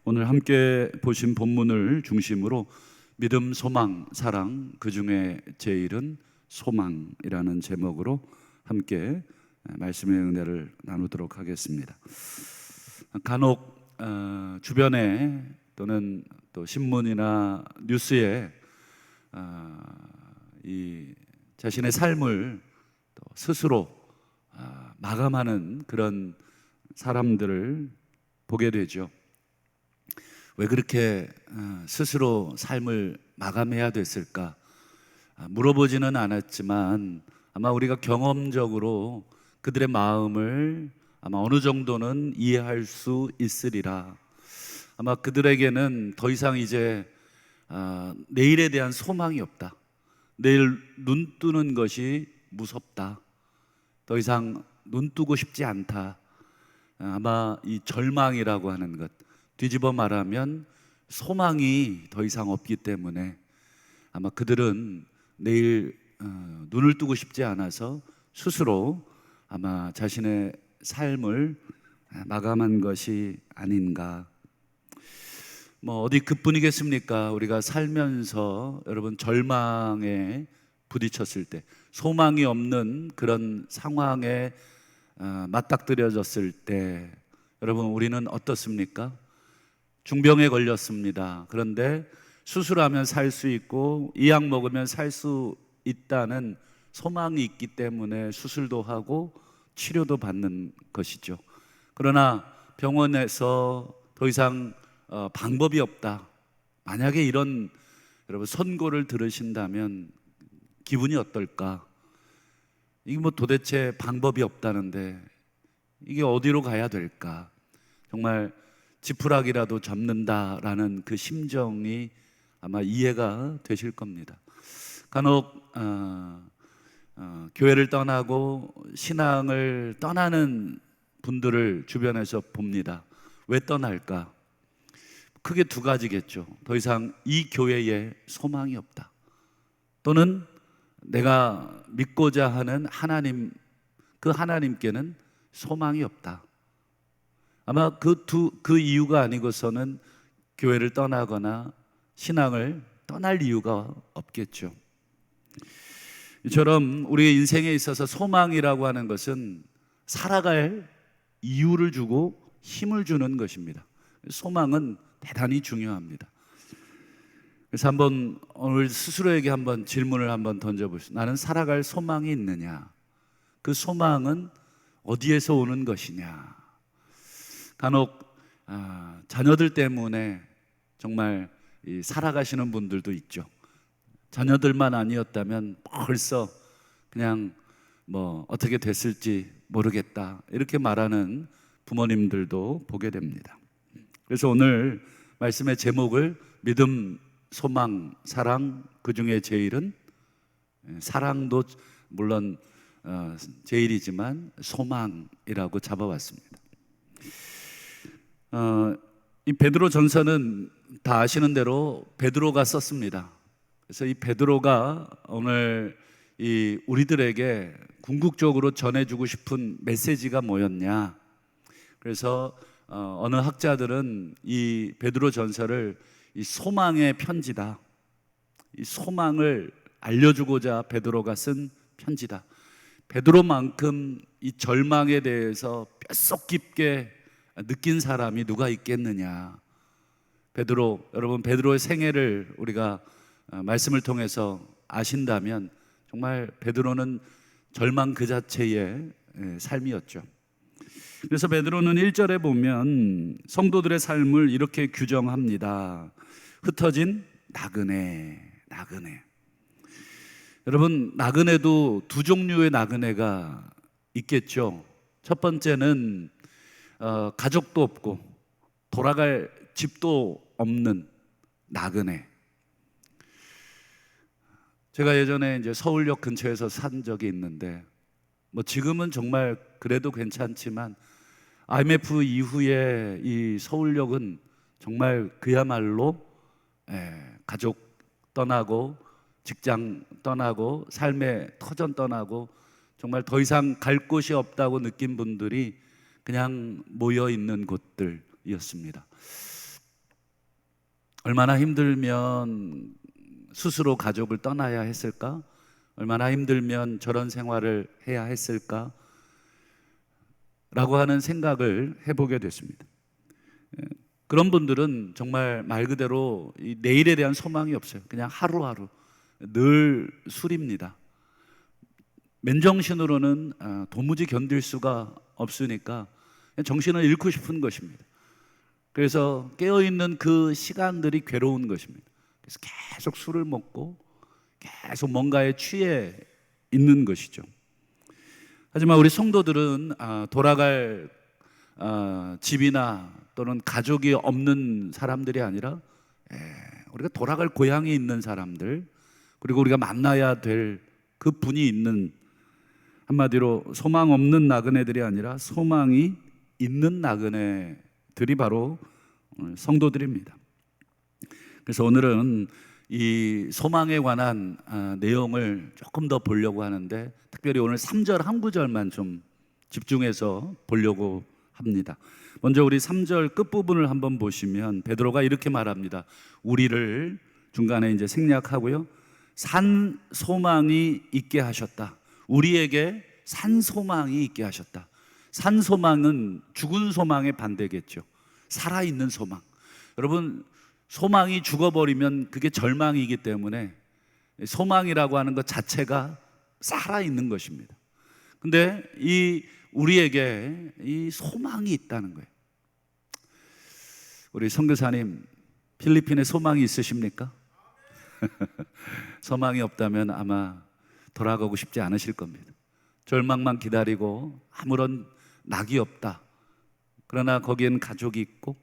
오늘 함께 보신 본문을 중심으로 믿음, 소망, 사랑, 그 중에 제일은 소망이라는 제목으로 함께 말씀의 은혜를 나누도록 하겠습니다. 간혹 주변에 또는 또 신문이나 뉴스에 이 자신의 삶을 또 스스로 마감하는 그런 사람들을 보게 되죠. 왜 그렇게 스스로 삶을 마감해야 됐을까? 물어보지는 않았지만 아마 우리가 경험적으로 그들의 마음을 아마 어느 정도는 이해할 수 있으리라. 아마 그들에게는 더 이상 이제 내일에 대한 소망이 없다. 내일 눈 뜨는 것이 무섭다. 더 이상 눈 뜨고 싶지 않다. 아마 이 절망이라고 하는 것, 뒤집어 말하면 소망이 더 이상 없기 때문에 아마 그들은 내일 눈을 뜨고 싶지 않아서 스스로 아마 자신의 삶을 마감한 것이 아닌가. 뭐 어디 그뿐이겠습니까? 우리가 살면서 여러분 절망에 부딪혔을 때, 소망이 없는 그런 상황에 맞닥뜨려졌을 때 여러분 우리는 어떻습니까? 중병에 걸렸습니다. 그런데 수술하면 살 수 있고 이 약 먹으면 살 수 있다는 소망이 있기 때문에 수술도 하고 치료도 받는 것이죠. 그러나 병원에서 더 이상 방법이 없다. 만약에 이런 여러분 선고를 들으신다면 기분이 어떨까? 이게 뭐 도대체 방법이 없다는데 이게 어디로 가야 될까? 정말 지푸라기라도 잡는다라는 그 심정이 아마 이해가 되실 겁니다. 간혹 교회를 떠나고 신앙을 떠나는 분들을 주변에서 봅니다. 왜 떠날까? 크게 두 가지겠죠. 더 이상 이 교회에 소망이 없다. 또는 내가 믿고자 하는 하나님, 그 하나님께는 소망이 없다. 아마 그 이유가 아니고서는 교회를 떠나거나 신앙을 떠날 이유가 없겠죠. 이처럼 우리의 인생에 있어서 소망이라고 하는 것은 살아갈 이유를 주고 힘을 주는 것입니다. 소망은 대단히 중요합니다. 그래서 한번 오늘 스스로에게 한번 질문을 한번 던져보시죠. 나는 살아갈 소망이 있느냐? 그 소망은 어디에서 오는 것이냐? 간혹 자녀들 때문에 정말 살아가시는 분들도 있죠. 자녀들만 아니었다면 벌써 그냥 뭐 어떻게 됐을지 모르겠다 이렇게 말하는 부모님들도 보게 됩니다. 그래서 오늘 말씀의 제목을 믿음, 소망, 사랑, 그 중에 제일은, 사랑도 물론 제일이지만 소망이라고 잡아왔습니다. 이 베드로 전서는 다 아시는 대로 베드로가 썼습니다. 그래서 이 베드로가 오늘 이 우리들에게 궁극적으로 전해주고 싶은 메시지가 뭐였냐? 그래서 어느 학자들은 이 베드로 전서를 이 소망의 편지다. 이 소망을 알려주고자 베드로가 쓴 편지다. 베드로만큼 이 절망에 대해서 뼛속 깊게 느낀 사람이 누가 있겠느냐. 베드로, 여러분 베드로의 생애를 우리가 말씀을 통해서 아신다면 정말 베드로는 절망 그 자체의 삶이었죠. 그래서 베드로는 1절에 보면 성도들의 삶을 이렇게 규정합니다. 흩어진 나그네. 여러분 나그네도 두 종류의 나그네가 있겠죠. 첫 번째는 가족도 없고 돌아갈 집도 없는 나그네. 제가 예전에 이제 서울역 근처에서 산 적이 있는데 뭐 지금은 정말 그래도 괜찮지만 IMF 이후에 이 서울역은 정말 그야말로 가족 떠나고 직장 떠나고 삶의 터전 떠나고 정말 더 이상 갈 곳이 없다고 느낀 분들이 그냥 모여 있는 곳들이었습니다. 얼마나 힘들면 스스로 가족을 떠나야 했을까? 얼마나 힘들면 저런 생활을 해야 했을까? 라고 하는 생각을 해보게 됐습니다. 그런 분들은 정말 말 그대로 이 내일에 대한 소망이 없어요. 그냥 하루하루 늘 술입니다. 맨정신으로는 도무지 견딜 수가 없으니까 정신을 잃고 싶은 것입니다. 그래서 깨어있는 그 시간들이 괴로운 것입니다. 그래서 계속 술을 먹고 계속 뭔가에 취해 있는 것이죠. 하지만 우리 성도들은 돌아갈 집이나 또는 가족이 없는 사람들이 아니라 우리가 돌아갈 고향이 있는 사람들, 그리고 우리가 만나야 될 그 분이 있는, 한마디로 소망 없는 나그네들이 아니라 소망이 있는 나그네들이 바로 성도들입니다. 그래서 오늘은 이 소망에 관한 내용을 조금 더 보려고 하는데, 특별히 오늘 3절 한 구절만 좀 집중해서 보려고 합니다. 먼저 우리 3절 끝부분을 한번 보시면 베드로가 이렇게 말합니다. 우리를 중간에 이제 생략하고요, 산 소망이 있게 하셨다. 우리에게 산 소망이 있게 하셨다. 산 소망은 죽은 소망의 반대겠죠. 살아있는 소망. 여러분, 소망이 죽어버리면 그게 절망이기 때문에 소망이라고 하는 것 자체가 살아있는 것입니다. 근데 우리에게 이 소망이 있다는 거예요. 우리 선교사님, 필리핀에 소망이 있으십니까? 소망이 없다면 아마 돌아가고 싶지 않으실 겁니다. 절망만 기다리고 아무런 낙이 없다. 그러나 거기에는 가족이 있고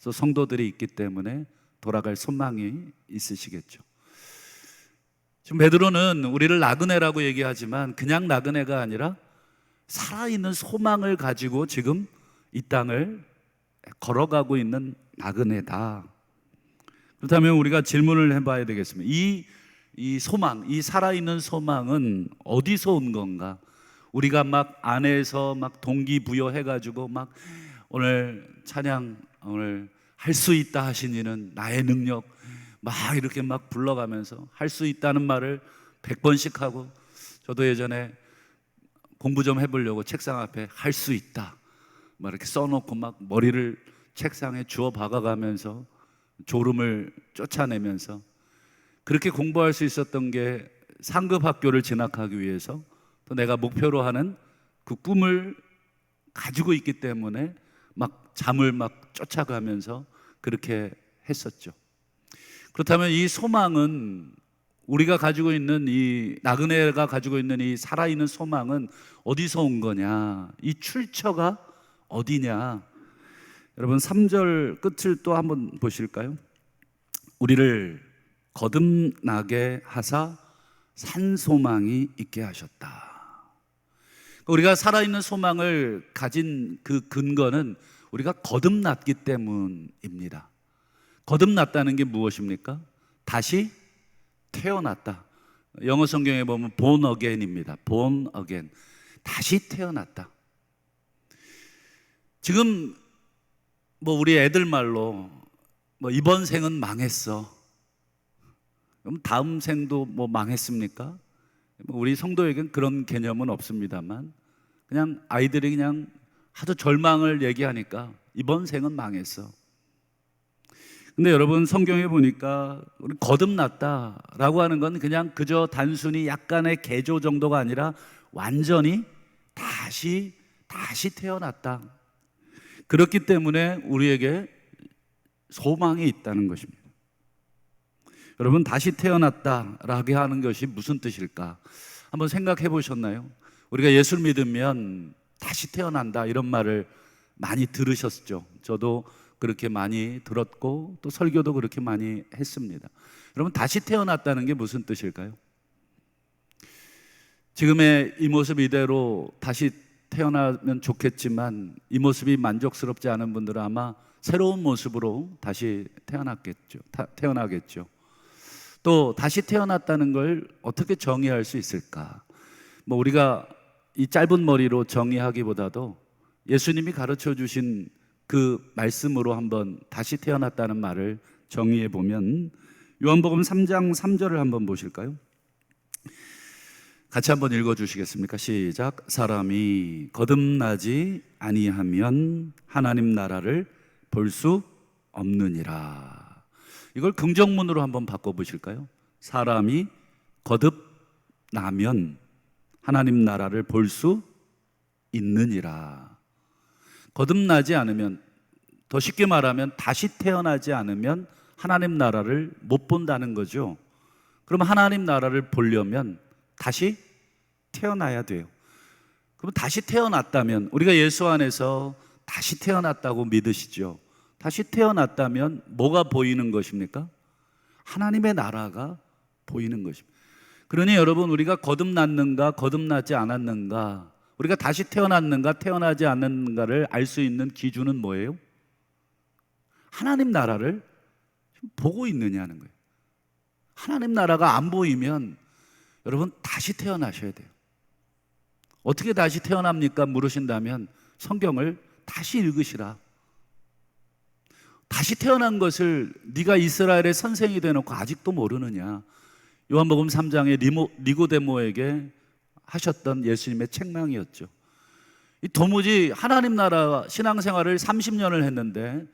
또 성도들이 있기 때문에 돌아갈 소망이 있으시겠죠. 지금 베드로는 우리를 나그네라고 얘기하지만 그냥 나그네가 아니라 살아있는 소망을 가지고 지금 이 땅을 걸어가고 있는 나그네다. 그렇다면 우리가 질문을 해봐야 되겠습니다. 이 소망, 이 살아있는 소망은 어디서 온 건가? 우리가 막 안에서 막 동기부여해가지고 막 오늘 찬양, 오늘 할 수 있다 하신 이는 나의 능력, 막 이렇게 막 불러가면서 할 수 있다는 말을 100번씩 하고, 저도 예전에 공부 좀 해보려고 책상 앞에 할 수 있다 막 이렇게 써놓고 막 머리를 책상에 주워 박아가면서 졸음을 쫓아내면서 그렇게 공부할 수 있었던 게 상급 학교를 진학하기 위해서, 또 내가 목표로 하는 그 꿈을 가지고 있기 때문에 막 잠을 막 쫓아가면서 그렇게 했었죠. 그렇다면 이 소망은, 우리가 가지고 있는 이 나그네가 가지고 있는 이 살아있는 소망은 어디서 온 거냐? 이 출처가 어디냐? 여러분 3절 끝을 또 한번 보실까요? 우리를 거듭나게 하사 산 소망이 있게 하셨다. 우리가 살아있는 소망을 가진 그 근거는 우리가 거듭났기 때문입니다. 거듭났다는 게 무엇입니까? 다시 태어났다. 영어 성경에 보면 born again입니다. born again. 다시 태어났다. 지금 뭐 우리 애들 말로 뭐 이번 생은 망했어. 그럼 다음 생도 뭐 망했습니까? 우리 성도에겐 그런 개념은 없습니다만, 그냥 아이들이 그냥 하도 절망을 얘기하니까 이번 생은 망했어. 근데 여러분, 성경에 보니까 우리 거듭났다라고 하는 건 그냥 그저 단순히 약간의 개조 정도가 아니라 완전히 다시 태어났다. 그렇기 때문에 우리에게 소망이 있다는 것입니다. 여러분, 다시 태어났다라고 하는 것이 무슨 뜻일까? 한번 생각해 보셨나요? 우리가 예수를 믿으면 다시 태어난다, 이런 말을 많이 들으셨죠. 저도 그렇게 많이 들었고 또 설교도 그렇게 많이 했습니다. 여러분, 다시 태어났다는 게 무슨 뜻일까요? 지금의 이 모습 이대로 다시 태어나면 좋겠지만 이 모습이 만족스럽지 않은 분들은 아마 새로운 모습으로 다시 태어나겠죠. 또 다시 태어났다는 걸 어떻게 정의할 수 있을까? 뭐 우리가 이 짧은 머리로 정의하기보다도 예수님이 가르쳐 주신 그 말씀으로 한번 다시 태어났다는 말을 정의해 보면 요한복음 3장 3절을 한번 보실까요? 같이 한번 읽어주시겠습니까? 시작. 사람이 거듭나지 아니하면 하나님 나라를 볼 수 없느니라. 이걸 긍정문으로 한번 바꿔보실까요? 사람이 거듭나면 하나님 나라를 볼 수 있느니라. 거듭나지 않으면, 더 쉽게 말하면 다시 태어나지 않으면 하나님 나라를 못 본다는 거죠. 그럼 하나님 나라를 보려면 다시 태어나야 돼요. 그럼 다시 태어났다면, 우리가 예수 안에서 다시 태어났다고 믿으시죠? 다시 태어났다면 뭐가 보이는 것입니까? 하나님의 나라가 보이는 것입니다. 그러니 여러분, 우리가 거듭났는가 거듭나지 않았는가, 우리가 다시 태어났는가 태어나지 않았는가를 알 수 있는 기준은 뭐예요? 하나님 나라를 보고 있느냐는 거예요. 하나님 나라가 안 보이면 여러분 다시 태어나셔야 돼요. 어떻게 다시 태어납니까? 물으신다면 성경을 다시 읽으시라. 다시 태어난 것을 네가 이스라엘의 선생이 되놓고 아직도 모르느냐. 요한복음 3장에 니고데모에게 하셨던 예수님의 책망이었죠. 도무지 하나님 나라 신앙생활을 30년을 했는데,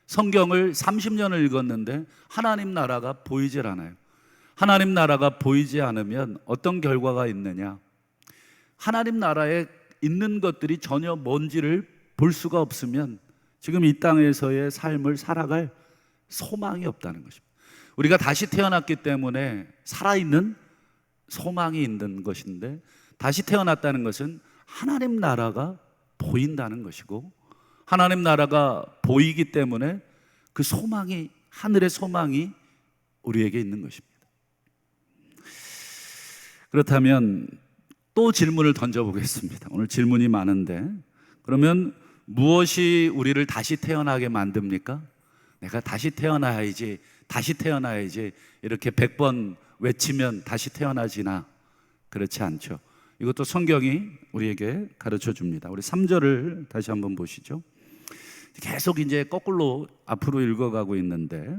성경을 30년을 읽었는데 하나님 나라가 보이질 않아요. 하나님 나라가 보이지 않으면 어떤 결과가 있느냐? 하나님 나라에 있는 것들이 전혀 뭔지를 볼 수가 없으면 지금 이 땅에서의 삶을 살아갈 소망이 없다는 것입니다. 우리가 다시 태어났기 때문에 살아있는 소망이 있는 것인데, 다시 태어났다는 것은 하나님 나라가 보인다는 것이고, 하나님 나라가 보이기 때문에 그 소망이, 하늘의 소망이 우리에게 있는 것입니다. 그렇다면 또 질문을 던져보겠습니다. 오늘 질문이 많은데, 그러면 무엇이 우리를 다시 태어나게 만듭니까? 내가 다시 태어나야지, 다시 태어나야지 이렇게 100번 외치면 다시 태어나지나? 그렇지 않죠. 이것도 성경이 우리에게 가르쳐 줍니다. 우리 3절을 다시 한번 보시죠. 계속 이제 거꾸로 앞으로 읽어가고 있는데,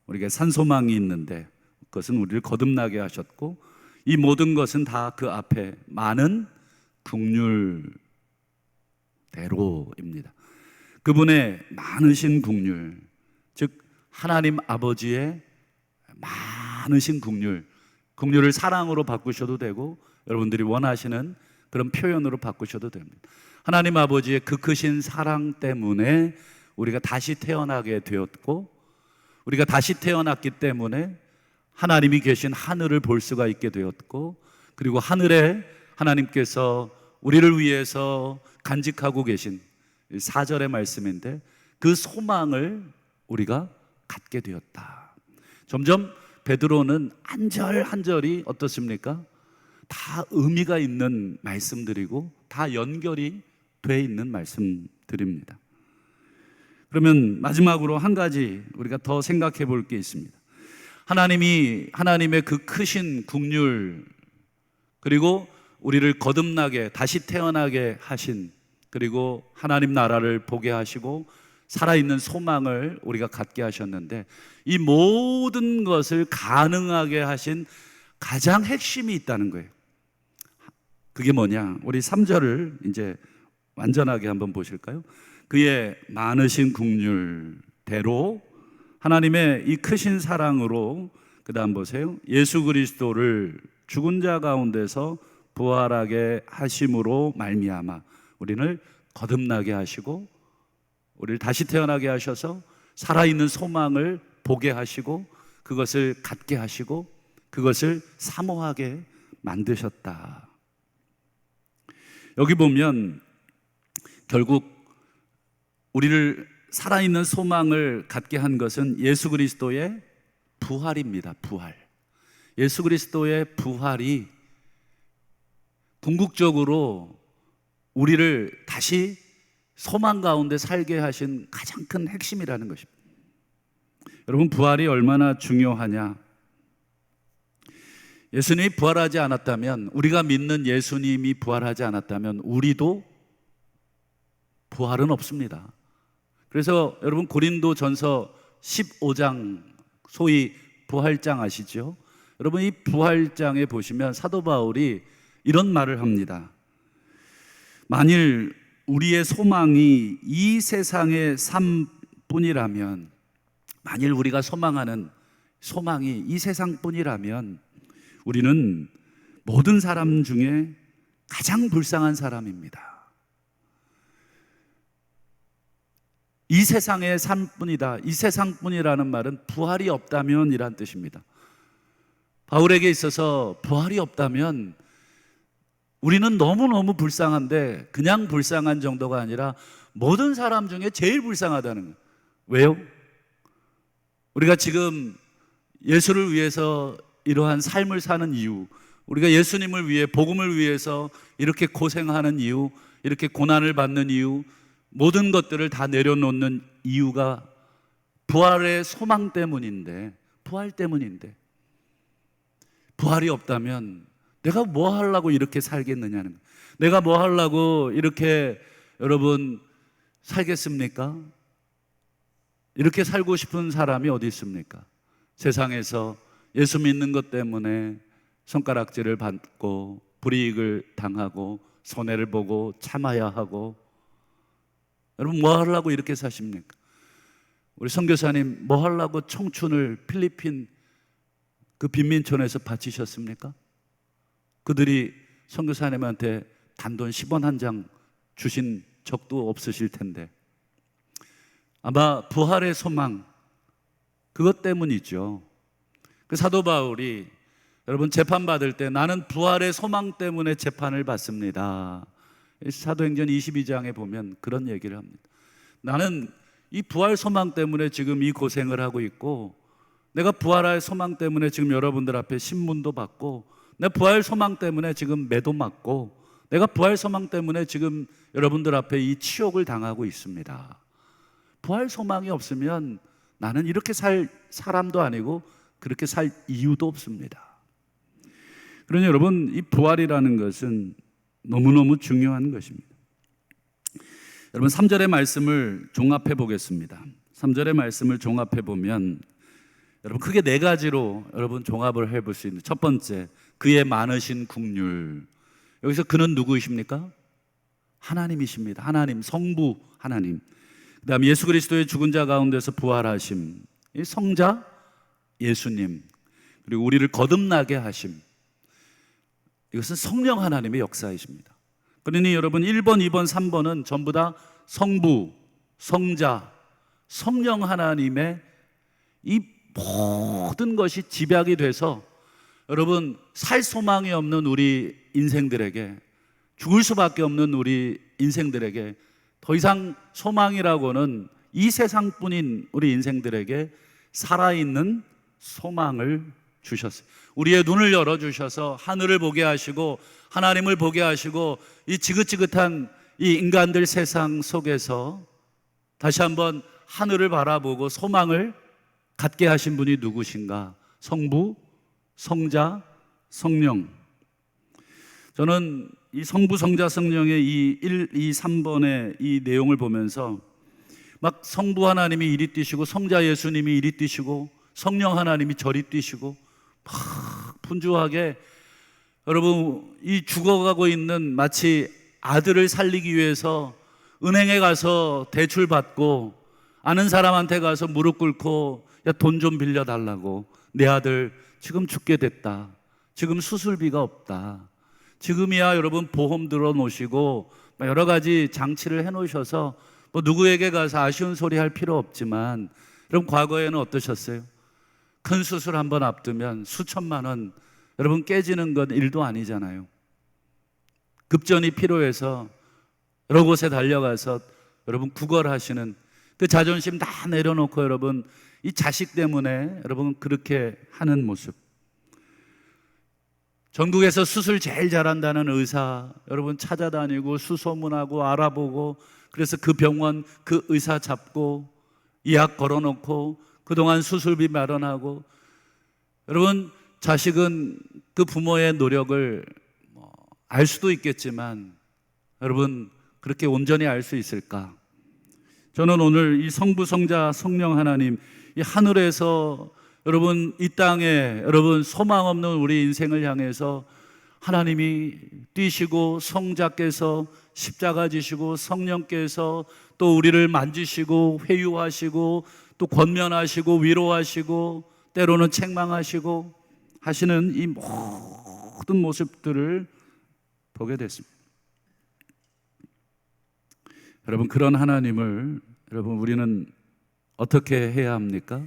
우리가 산소망이 있는데 그것은 우리를 거듭나게 하셨고, 이 모든 것은 다 그 앞에 많은 긍휼대로입니다. 그분의 많으신 긍휼, 즉 하나님 아버지의 많으신 긍휼을 사랑으로 바꾸셔도 되고, 여러분들이 원하시는 그런 표현으로 바꾸셔도 됩니다. 하나님 아버지의 그 크신 사랑 때문에 우리가 다시 태어나게 되었고, 우리가 다시 태어났기 때문에 하나님이 계신 하늘을 볼 수가 있게 되었고, 그리고 하늘에 하나님께서 우리를 위해서 간직하고 계신 4절의 말씀인데, 그 소망을 우리가 갖게 되었다. 점점 베드로는 한 절 한 절이 어떻습니까? 다 의미가 있는 말씀들이고 다 연결이 돼 있는 말씀들입니다. 그러면 마지막으로 한 가지 우리가 더 생각해 볼 게 있습니다. 하나님의 그 크신 긍휼, 그리고 우리를 거듭나게 다시 태어나게 하신, 그리고 하나님 나라를 보게 하시고 살아있는 소망을 우리가 갖게 하셨는데, 이 모든 것을 가능하게 하신 가장 핵심이 있다는 거예요. 그게 뭐냐? 우리 3절을 이제 완전하게 한번 보실까요? 그의 많으신 긍휼대로 하나님의 이 크신 사랑으로, 그 다음 보세요. 예수 그리스도를 죽은 자 가운데서 부활하게 하심으로 말미암아 우리를 거듭나게 하시고, 우리를 다시 태어나게 하셔서 살아있는 소망을 보게 하시고, 그것을 갖게 하시고, 그것을 사모하게 만드셨다. 여기 보면 결국 우리를 살아있는 소망을 갖게 한 것은 예수 그리스도의 부활입니다. 부활. 예수 그리스도의 부활이 궁극적으로 우리를 다시 소망 가운데 살게 하신 가장 큰 핵심이라는 것입니다. 여러분, 부활이 얼마나 중요하냐? 예수님이 부활하지 않았다면, 우리가 믿는 예수님이 부활하지 않았다면 우리도 부활은 없습니다. 그래서 여러분, 고린도전서 15장 소위 부활장 아시죠? 여러분, 이 부활장에 보시면 사도 바울이 이런 말을 합니다. 만일 우리의 소망이 이 세상의 삶뿐이라면, 만일 우리가 소망하는 소망이 이 세상뿐이라면 우리는 모든 사람 중에 가장 불쌍한 사람입니다. 이 세상의 삶뿐이다. 이 세상뿐이라는 말은 부활이 없다면 이란 뜻입니다. 바울에게 있어서 부활이 없다면 우리는 너무너무 불쌍한데, 그냥 불쌍한 정도가 아니라 모든 사람 중에 제일 불쌍하다는 거예요. 왜요? 우리가 지금 예수를 위해서 이러한 삶을 사는 이유, 우리가 예수님을 위해, 복음을 위해서 이렇게 고생하는 이유, 이렇게 고난을 받는 이유, 모든 것들을 다 내려놓는 이유가 부활의 소망 때문인데, 부활 때문인데, 부활이 없다면 내가 뭐 하려고 이렇게 살겠느냐는 거예요. 내가 뭐 하려고 이렇게 여러분 살겠습니까? 이렇게 살고 싶은 사람이 어디 있습니까? 세상에서 예수 믿는 것 때문에 손가락질을 받고 불이익을 당하고 손해를 보고 참아야 하고, 여러분 뭐 하려고 이렇게 사십니까? 우리 선교사님 뭐 하려고 청춘을 필리핀 그 빈민촌에서 바치셨습니까? 그들이 선교사님한테 단돈 10원 한 장 주신 적도 없으실 텐데, 아마 부활의 소망, 그것 때문이죠. 그 사도 바울이 여러분 재판받을 때 나는 부활의 소망 때문에 재판을 받습니다. 사도행전 22장에 보면 그런 얘기를 합니다. 나는 이 부활 소망 때문에 지금 이 고생을 하고 있고, 내가 부활의 소망 때문에 지금 여러분들 앞에 신문도 받고, 내 부활 소망 때문에 지금 매도 맞고, 내가 부활 소망 때문에 지금 여러분들 앞에 이 치욕을 당하고 있습니다. 부활 소망이 없으면 나는 이렇게 살 사람도 아니고 그렇게 살 이유도 없습니다. 그러니 여러분, 이 부활이라는 것은 너무너무 중요한 것입니다. 여러분 3절의 말씀을 종합해 보겠습니다. 3절의 말씀을 종합해 보면 여러분 크게 네 가지로 여러분 종합을 해볼 수 있는, 첫 번째, 그의 많으신 국률. 여기서 그는 누구이십니까? 하나님이십니다. 하나님, 성부 하나님. 그 다음에 예수 그리스도의 죽은 자 가운데서 부활하심, 이 성자 예수님, 그리고 우리를 거듭나게 하심, 이것은 성령 하나님의 역사이십니다. 그러니 여러분 1번, 2번, 3번은 전부 다 성부, 성자, 성령 하나님의 이 모든 것이 집약이 돼서 여러분 살 소망이 없는 우리 인생들에게, 죽을 수밖에 없는 우리 인생들에게 더 이상 소망이라고는 이 세상뿐인 우리 인생들에게 살아있는 소망을 주셨어요. 우리의 눈을 열어주셔서 하늘을 보게 하시고 하나님을 보게 하시고 이 지긋지긋한 이 인간들 세상 속에서 다시 한번 하늘을 바라보고 소망을 갖게 하신 분이 누구신가? 성부, 성자, 성령. 저는 이 성부, 성자, 성령의 이 1, 2, 3번의 이 내용을 보면서 막 성부 하나님이 이리 뛰시고 성자 예수님이 이리 뛰시고 성령 하나님이 저리 뛰시고 막 분주하게, 여러분 이 죽어가고 있는 마치 아들을 살리기 위해서 은행에 가서 대출 받고 아는 사람한테 가서 무릎 꿇고 야, 돈 좀 빌려달라고, 내 아들 지금 죽게 됐다, 지금 수술비가 없다, 지금이야 여러분 보험 들어놓으시고 여러 가지 장치를 해놓으셔서 뭐 누구에게 가서 아쉬운 소리 할 필요 없지만, 여러분 과거에는 어떠셨어요? 큰 수술 한번 앞두면 수천만 원 여러분 깨지는 건 일도 아니잖아요. 급전이 필요해서 여러 곳에 달려가서 여러분 구걸하시는 그 자존심 다 내려놓고 여러분 이 자식 때문에 여러분 그렇게 하는 모습. 전국에서 수술 제일 잘한다는 의사 여러분 찾아다니고 수소문하고 알아보고, 그래서 그 병원 그 의사 잡고 예약 걸어놓고 그동안 수술비 마련하고, 여러분 자식은 그 부모의 노력을 알 수도 있겠지만 여러분 그렇게 온전히 알 수 있을까? 저는 오늘 이 성부, 성자, 성령 하나님 이 하늘에서 여러분, 이 땅에 여러분 소망 없는 우리 인생을 향해서 하나님이 뛰시고 성자께서 십자가 지시고 성령께서 또 우리를 만지시고 회유하시고 또 권면하시고 위로하시고 때로는 책망하시고 하시는 이 모든 모습들을 보게 됐습니다. 여러분, 그런 하나님을 여러분 우리는 어떻게 해야 합니까?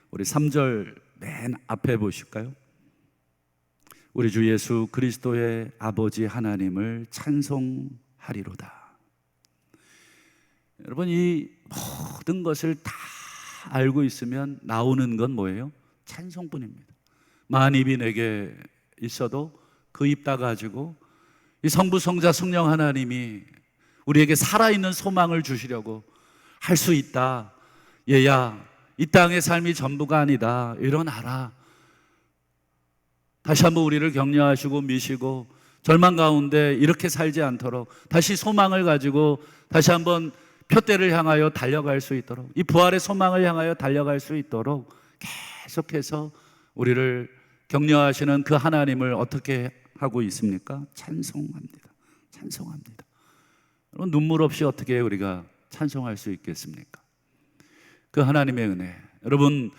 우리 3절 맨 앞에 보실까요? 우리 주 예수 그리스도의 아버지 하나님을 찬송하리로다. 여러분, 이 모든 것을 다 알고 있으면 나오는 건 뭐예요? 찬송뿐입니다. 만 입이 내게 있어도 그 입 다 가지고 이 성부 성자 성령 하나님이 우리에게 살아있는 소망을 주시려고 할 수 있다. 얘야, 이 땅의 삶이 전부가 아니다. 일어나라. 다시 한번 우리를 격려하시고 미시고 절망 가운데 이렇게 살지 않도록 다시 소망을 가지고 다시 한번 표대를 향하여 달려갈 수 있도록, 이 부활의 소망을 향하여 달려갈 수 있도록 계속해서 우리를 격려하시는 그 하나님을 어떻게 하고 있습니까? 찬송합니다. 찬송합니다. 여러분, 눈물 없이 어떻게 우리가 찬송할 수 있겠습니까? 그 하나님의 은혜. 여러분,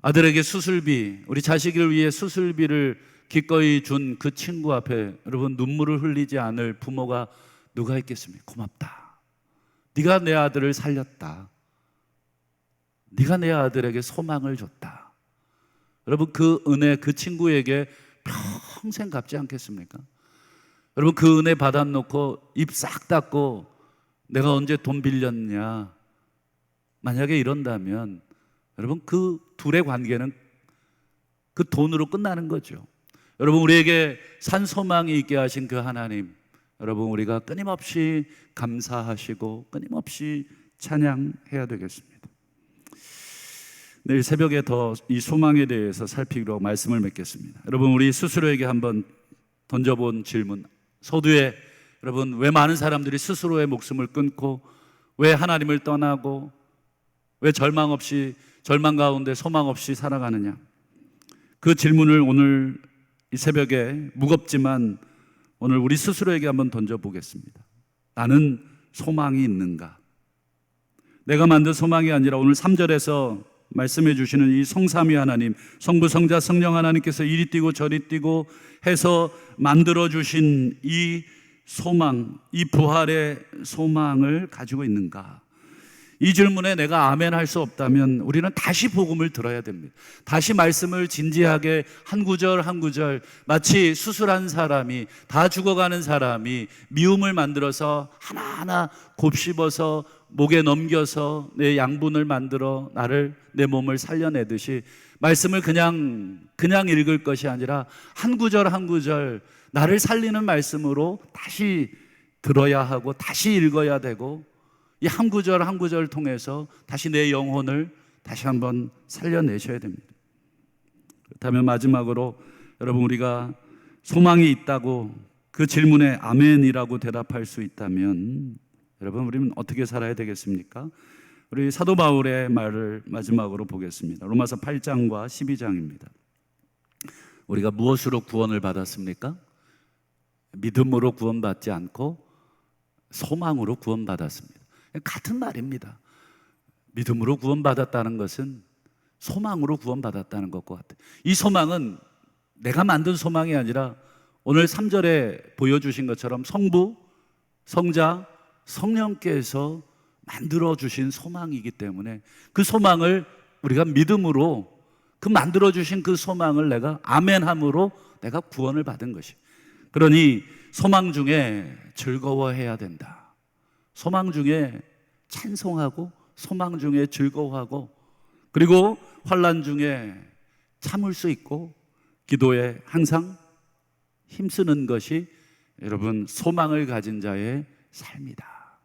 아들에게 수술비, 우리 자식을 위해 수술비를 기꺼이 준 그 친구 앞에 여러분 눈물을 흘리지 않을 부모가 누가 있겠습니까? 고맙다. 네가 내 아들을 살렸다. 네가 내 아들에게 소망을 줬다. 여러분, 그 은혜 그 친구에게 평생 갚지 않겠습니까? 여러분, 그 은혜 받아놓고 입 싹 닫고 내가 언제 돈 빌렸냐, 만약에 이런다면 여러분, 그 둘의 관계는 그 돈으로 끝나는 거죠. 여러분, 우리에게 산 소망이 있게 하신 그 하나님, 여러분 우리가 끊임없이 감사하시고 끊임없이 찬양해야 되겠습니다. 내일 새벽에 더 이 소망에 대해서 살피기로 말씀을 맺겠습니다. 여러분, 우리 스스로에게 한번 던져본 질문, 서두에 여러분, 왜 많은 사람들이 스스로의 목숨을 끊고 왜 하나님을 떠나고 왜 절망 가운데 소망 없이 살아가느냐, 그 질문을 오늘 이 새벽에 무겁지만 오늘 우리 스스로에게 한번 던져보겠습니다. 나는 소망이 있는가? 내가 만든 소망이 아니라 오늘 3절에서 말씀해 주시는 이 성삼위 하나님, 성부 성자 성령 하나님께서 이리 뛰고 저리 뛰고 해서 만들어 주신 이 소망, 이 부활의 소망을 가지고 있는가? 이 질문에 내가 아멘 할 수 없다면 우리는 다시 복음을 들어야 됩니다. 다시 말씀을 진지하게 한 구절 한 구절, 마치 수술한 사람이, 다 죽어가는 사람이 미움을 만들어서 하나하나 곱씹어서 목에 넘겨서 내 양분을 만들어 내 몸을 살려내듯이 말씀을 그냥 읽을 것이 아니라 한 구절 한 구절 나를 살리는 말씀으로 다시 들어야 하고 다시 읽어야 되고, 이 한 구절 한 구절 통해서 다시 내 영혼을 다시 한번 살려내셔야 됩니다. 그렇다면 마지막으로 여러분, 우리가 소망이 있다고 그 질문에 아멘이라고 대답할 수 있다면 여러분, 우리는 어떻게 살아야 되겠습니까? 우리 사도 바울의 말을 마지막으로 보겠습니다. 로마서 8장과 12장입니다. 우리가 무엇으로 구원을 받았습니까? 믿음으로 구원받지 않고 소망으로 구원받았습니다. 같은 말입니다. 믿음으로 구원받았다는 것은 소망으로 구원받았다는 것과 같아요. 이 소망은 내가 만든 소망이 아니라 오늘 3절에 보여주신 것처럼 성부, 성자, 성령께서 만들어주신 소망이기 때문에 그 소망을 우리가 믿음으로, 그 만들어주신 그 소망을 내가 아멘함으로 내가 구원을 받은 것이. 그러니 소망 중에 즐거워해야 된다. 소망 중에 찬송하고 소망 중에 즐거워하고, 그리고 환난 중에 참을 수 있고 기도에 항상 힘쓰는 것이 여러분 소망을 가진 자의 삶이다.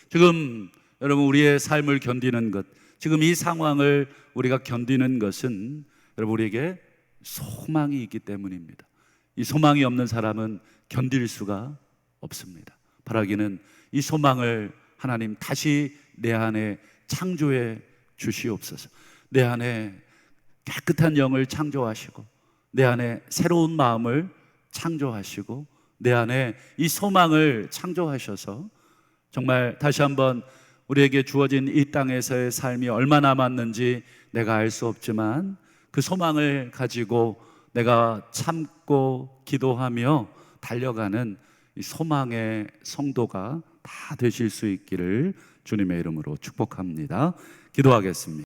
지금 여러분 우리의 삶을 견디는 것, 지금 이 상황을 우리가 견디는 것은 여러분 우리에게 소망이 있기 때문입니다. 이 소망이 없는 사람은 견딜 수가 없습니다. 바라기는 이 소망을 하나님 다시 내 안에 창조해 주시옵소서. 내 안에 깨끗한 영을 창조하시고 내 안에 새로운 마음을 창조하시고 내 안에 이 소망을 창조하셔서 정말 다시 한번 우리에게 주어진 이 땅에서의 삶이 얼마 남았는지 내가 알 수 없지만 그 소망을 가지고 내가 참고 기도하며 달려가는 이 소망의 성도가 다 되실 수 있기를 주님의 이름으로 축복합니다. 기도하겠습니다.